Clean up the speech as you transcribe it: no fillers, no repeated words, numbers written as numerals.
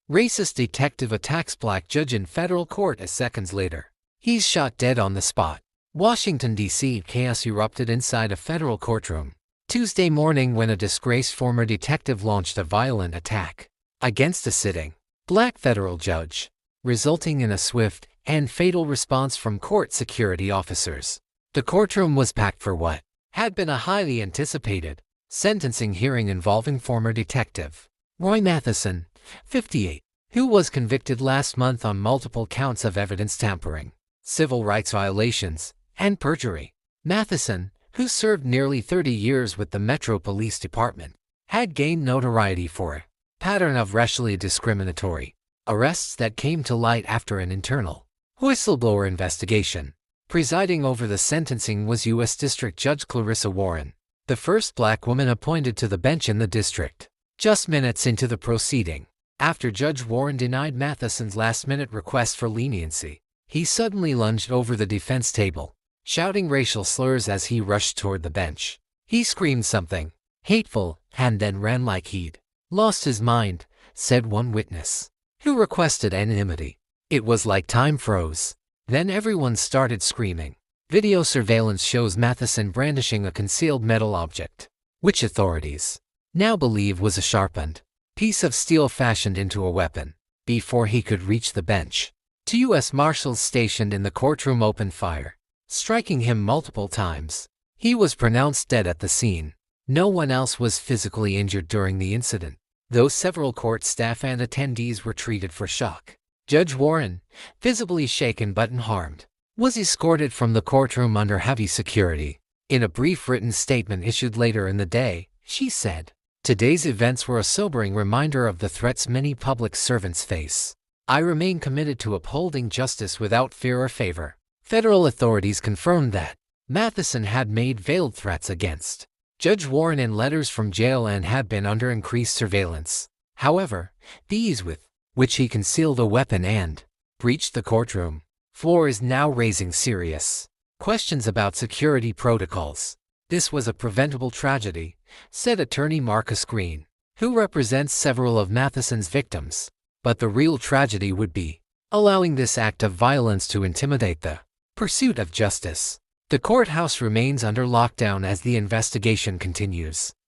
Racist detective attacks black judge in federal court as seconds later. He's shot dead on the spot. Washington, D.C. Chaos erupted inside a federal courtroom Tuesday morning when a disgraced former detective launched a violent attack against a sitting black federal judge, resulting in a swift and fatal response from court security officers. The courtroom was packed for what had been a highly anticipated sentencing hearing involving former detective Roy Matheson, 58, who was convicted last month on multiple counts of evidence tampering, civil rights violations, and perjury. Matheson, who served nearly 30 years with the Metro Police Department, had gained notoriety for a pattern of racially discriminatory arrests that came to light after an internal whistleblower investigation. Presiding over the sentencing was U.S. District Judge Clarissa Warren, the first black woman appointed to the bench in the district. Just minutes into the proceeding, after Judge Warren denied Matheson's last-minute request for leniency, he suddenly lunged over the defense table, shouting racial slurs as he rushed toward the bench. He screamed something hateful and then ran like he'd lost his mind, said one witness, who requested anonymity. It was like time froze. Then everyone started screaming. Video surveillance shows Matheson brandishing a concealed metal object, which authorities now believe was a sharpened piece of steel fashioned into a weapon. Before he could reach the bench, two U.S. Marshals stationed in the courtroom opened fire, striking him multiple times. He was pronounced dead at the scene. No one else was physically injured during the incident, though several court staff and attendees were treated for shock. Judge Warren, visibly shaken but unharmed, was escorted from the courtroom under heavy security. In a brief written statement issued later in the day, she said, "Today's events were a sobering reminder of the threats many public servants face. I remain committed to upholding justice without fear or favor." Federal authorities confirmed that Matheson had made veiled threats against Judge Warren in letters from jail and had been under increased surveillance. However, the ease with which he concealed a weapon and breached the courtroom floor is now raising serious questions about security protocols. "This was a preventable tragedy," said attorney Marcus Green, who represents several of Matheson's victims. "But the real tragedy would be allowing this act of violence to intimidate the pursuit of justice." The courthouse remains under lockdown as the investigation continues.